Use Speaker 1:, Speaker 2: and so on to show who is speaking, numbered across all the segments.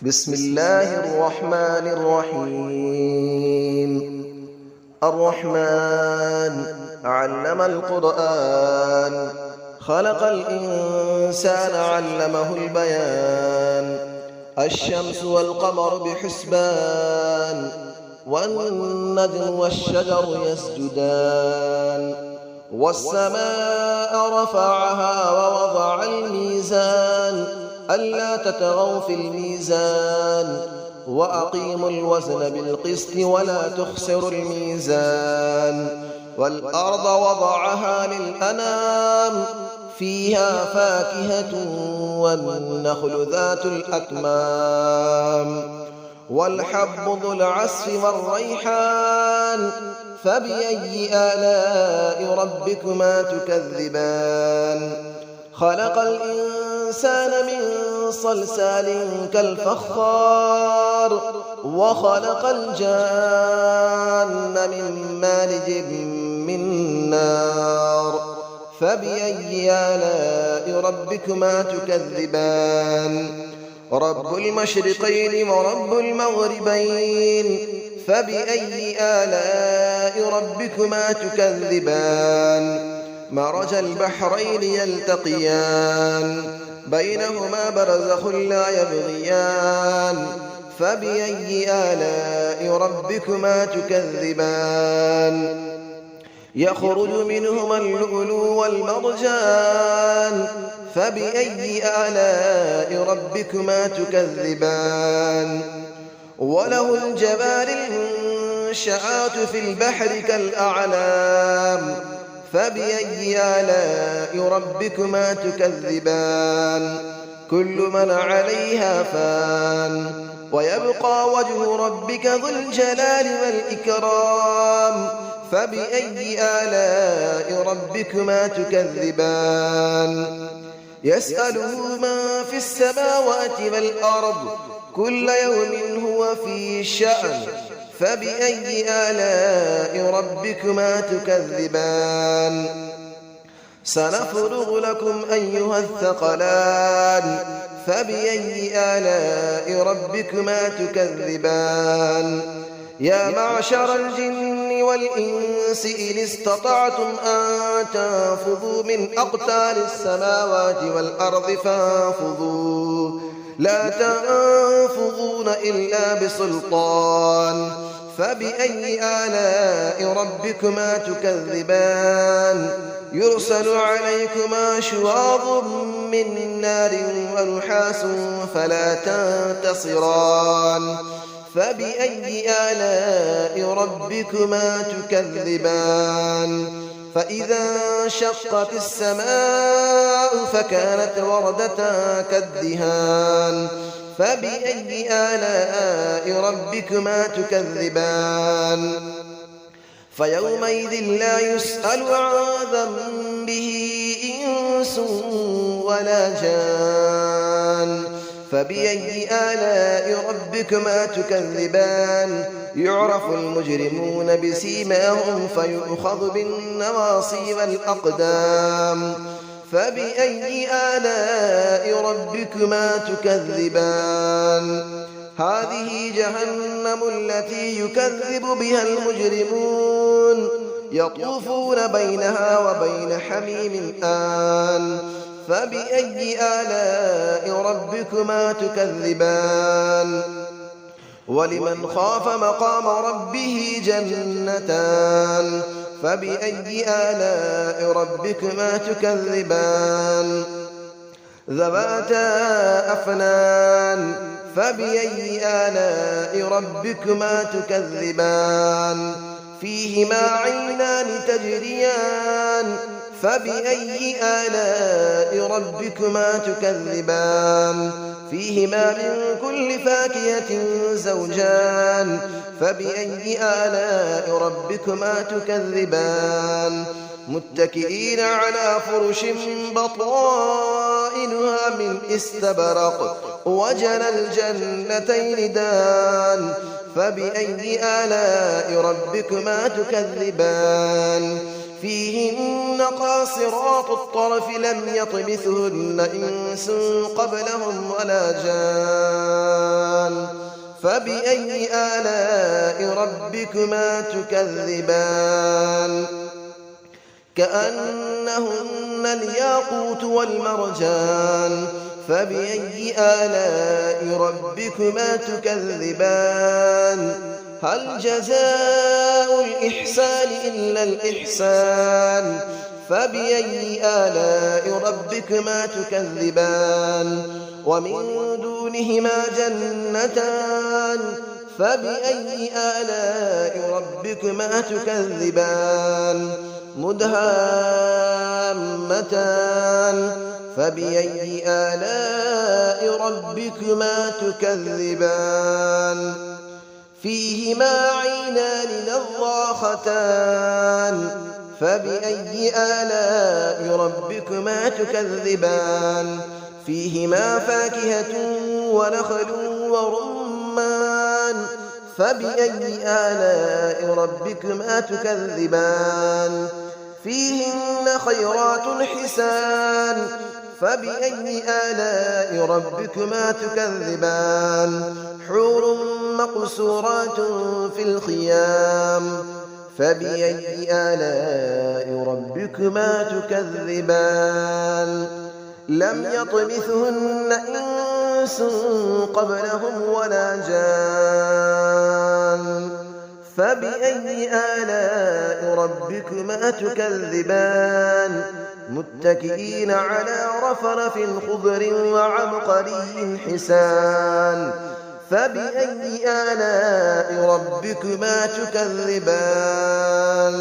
Speaker 1: بسم الله الرحمن الرحيم. الرحمن علم القرآن، خلق الإنسان علمه البيان. الشمس والقمر بحسبان، والنجم والشجر يسجدان. والسماء رفعها ووضع الميزان، ألا تطغوا في الميزان، وأقيموا الوزن بالقسط ولا تخسروا الميزان. والأرض وضعها للأنام، فيها فاكهة والنخل ذات الأكمام. والحب ذو العصف والريحان، فبأي آلاء ربكما تكذبان. خلق الإنسان من صلصال كالفخار، وخلق الجان من مارج من نار. فبأي آلاء ربكما تكذبان. رب المشرقين ورب المغربين، فبأي آلاء ربكما تكذبان. مرج البحرين يلتقيان، بينهما برزخ لا يبغيان. فبأي آلاء ربكما تكذبان. يخرج منهما اللؤلؤ والمرجان، فبأي آلاء ربكما تكذبان. وله الجوار المنشآت في البحر كالأعلام، فبأي آلاء ربكما تكذبان. كل من عليها فان، ويبقى وجه ربك ذو الجلال والإكرام. فبأي آلاء ربكما تكذبان. يسأله من في السماوات والأرض، كل يوم هو في شأن. فبأي آلاء ربكما تكذبان. سنفرغ لكم أيها الثقلان، فبأي آلاء ربكما تكذبان. يا معشر الجن والإنس إن استطعتم أن تنفذوا من أقطار السماوات والأرض فانفذوا، لا تنفذون إلا بسلطان. فبأي آلاء ربكما تكذبان. يرسل عليكما شواظ من نار ونحاس فلا تنتصران. فبأي آلاء ربكما تكذبان. فإذا انشقت السماء فكانت وردة كالدهان. فبأي آلاء ربكما تكذبان. فيومئذ لا يسأل عن ذنبه إنس ولا جان. فبأي آلاء ربكما تكذبان. يعرف المجرمون بسيماهم فيؤخذ بالنواصي والأقدام. فبأي آلاء ربكما تكذبان. هذه جهنم التي يكذب بها المجرمون، يطوفون بينها وبين حميم آن. فبأي آلاء ربكما تكذبان. ولمن خاف مقام ربه جنتان. فبأي آلاء ربكما تكذبان. ذواتا أفنان. فبأي آلاء ربكما تكذبان. فيهما عينان تجريان. فبأي آلاء ربكما تكذبان. فيهما من كل فاكهة زوجان. فبأي آلاء ربكما تكذبان. متكئين على فرش بطائنها من استبرق، وجنى الجنتين دان. فبأي آلاء ربكما تكذبان. فيهن قاصرات الطرف لم يطمثهن إنس قبلهم ولا جان. فبأي آلاء ربكما تكذبان كأنهن الياقوت والمرجان فبأي آلاء ربكما تكذبان هل جزاء الإحسان إلا الإحسان فبأي آلاء ربكما تكذبان ومن دونهما جنتان فبأي آلاء ربكما تكذبان مدهامتان فبأي آلاء ربكما تكذبان فيهما عينان نضاختان فبأي آلاء ربكما تكذبان فيهما فاكهة ونخل ورمان فبأي آلاء ربكما تكذبان فيهن خيرات حسان فبأي آلاء ربكما تكذبان حور مقصورات في الخيام فبأي آلاء ربكما تكذبان لم يطمثهن إنس قبلهم ولا جان فبأي آلاء ربكما تكذبان متكئين على رفرف خضر وعبقري حسان فبأي آلاء ربكما تكذبان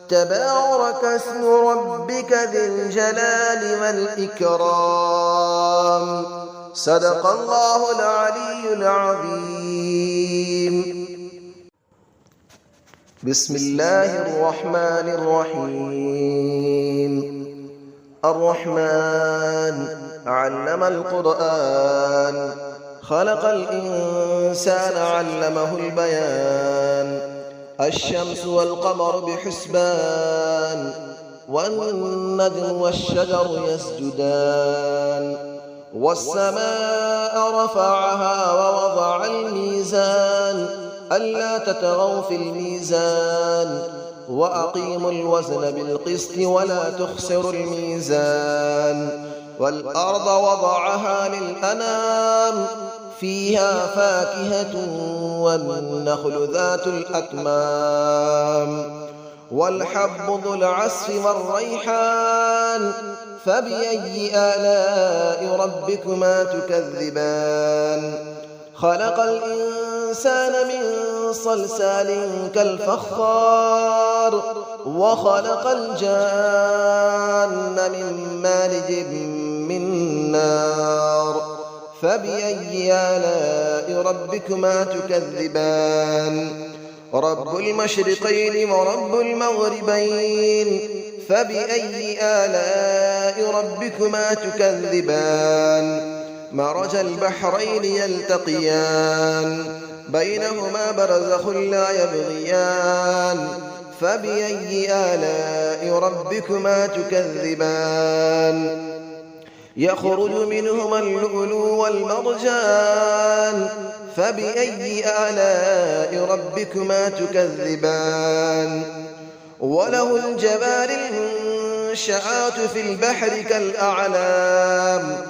Speaker 1: تبارك اسم ربك ذي الجلال والإكرام صدق الله العلي العظيم بسم الله الرحمن الرحيم الرحمن علم القرآن خلق الإنسان علمه البيان الشمس والقمر بحسبان والنجم والشجر يسجدان والسماء رفعها ووضع الميزان ألا تطغوا في الميزان وأقيموا الوزن بالقسط ولا تخسروا الميزان والأرض وضعها للأنام فيها فاكهة والنخل ذات الأكمام والحب ذو العصف والريحان فبأي آلاء ربكما تكذبان خلق الإنسان من صلصال كالفخار وخلق الجان من مارج من نار فبأي آلاء ربكما تكذبان رب المشرقين ورب المغربين فبأي آلاء ربكما تكذبان مرج البحرين يلتقيان بينهما برزخ لا يبغيان فبأي آلاء ربكما تكذبان يخرج منهما اللؤلؤ والمرجان فبأي آلاء ربكما تكذبان وله الجبال المنشآت في البحر كالأعلام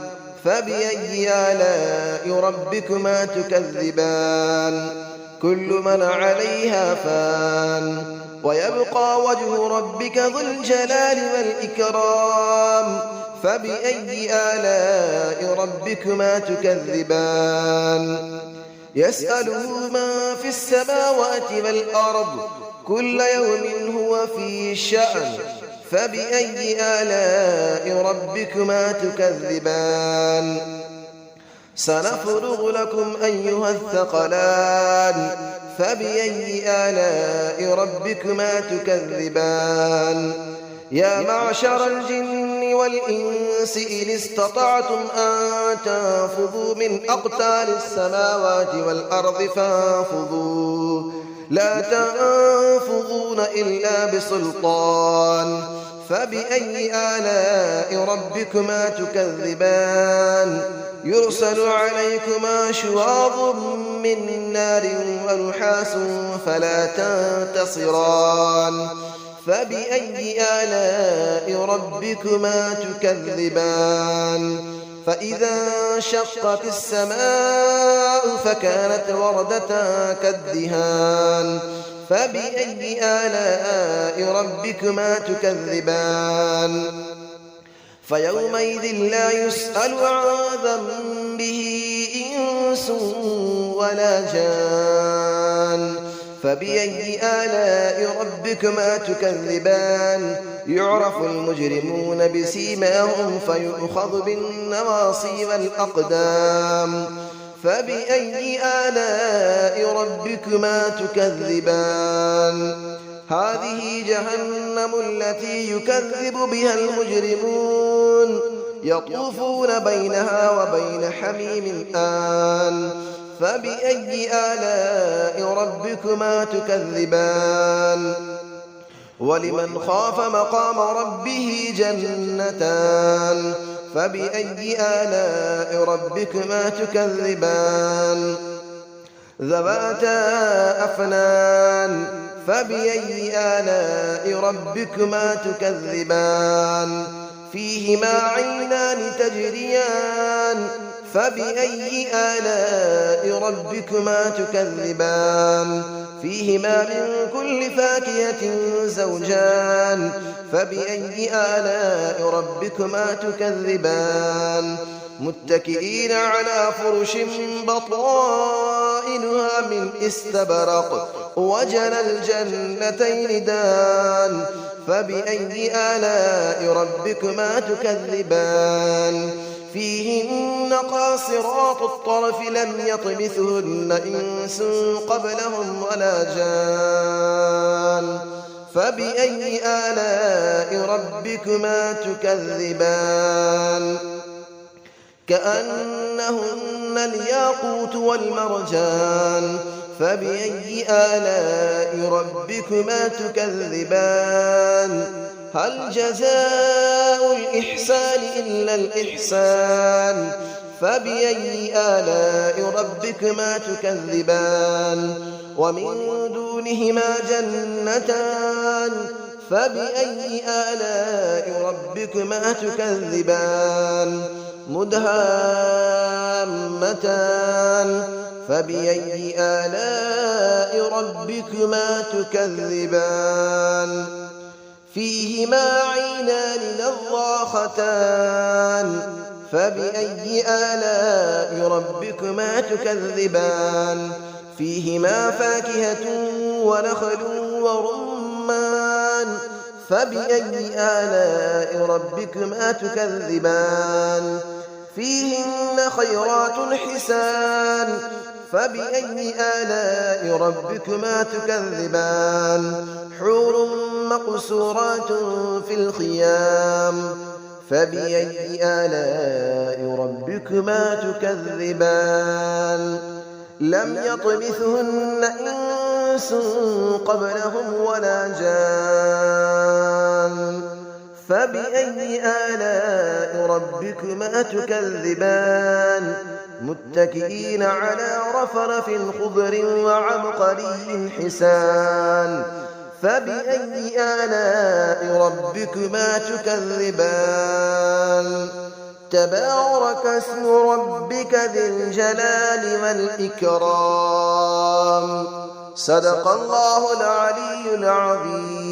Speaker 1: فبأي آلاء ربكما تكذبان كل من عليها فان ويبقى وجه ربك ذو الجلال والإكرام فبأي آلاء ربكما تكذبان يسأله من في السماوات والأرض كل يوم هو في شأن فبأي آلاء ربكما تكذبان سنفرغ لكم أيها الثقلان فبأي آلاء ربكما تكذبان يا معشر الجن والإنس إن استطعتم أن تنفذوا من أقطار السماوات والأرض فانفذوا لا تنفذون إلا بسلطان فبأي آلاء ربكما تكذبان يرسل عليكما شواظ من نار ونحاس فلا تنتصران فبأي آلاء ربكما تكذبان فإذا انشقت السماء فكانت وردة كالدهان فبأي آلاء ربكما تكذبان فيومئذ لا يسأل عن ذنبه إنس ولا جان فبأي آلاء ربكما تكذبان يعرف المجرمون بسيماهم فيؤخذ بالنواصي والأقدام فبأي آلاء ربكما تكذبان هذه جهنم التي يكذب بها المجرمون يطوفون بينها وبين حميم آن فبأي آلاء ربكما تكذبان ولمن خاف مقام ربه جنتان فبأي آلاء ربكما تكذبان ذواتا أفنان فبأي آلاء ربكما تكذبان فيهما عينان تجريان فبأي آلاء ربكما تكذبان فيهما من كل فاكهة زوجان فبأي آلاء ربكما تكذبان متكئين على فرش بطائنها من استبرق وجنى الجنتين دان فبأي آلاء ربكما تكذبان فيهن قاصرات الطرف لم يطمثهن إنس قبلهم ولا جان فبأي آلاء ربكما تكذبان كأنهن الياقوت والمرجان فبأي آلاء ربكما تكذبان هل جزاء الإحسان إلا الإحسان فبأي آلاء ربكما تكذبان ومن دونهما جنتان فبأي آلاء ربكما تكذبان مدهامتان فبأي آلاء ربكما تكذبان فيهما عينان نضاختان فبأي آلاء ربكما تكذبان فيهما فاكهة ونخل ورمان فبأي آلاء ربكما تكذبان فيهن خيرات حسان فبأي آلاء ربكما تكذبان حور مقصورات في الخيام فبأي آلاء ربكما تكذبان لم يطمثهن إنس قبلهم ولا جان فبأي آلاء ربكما تكذبان متكئين على رفرف خضر وعبقري حسان فبأي آلاء ربكما تكذبان تبارك اسم ربك ذي الجلال والإكرام صدق الله العلي العظيم.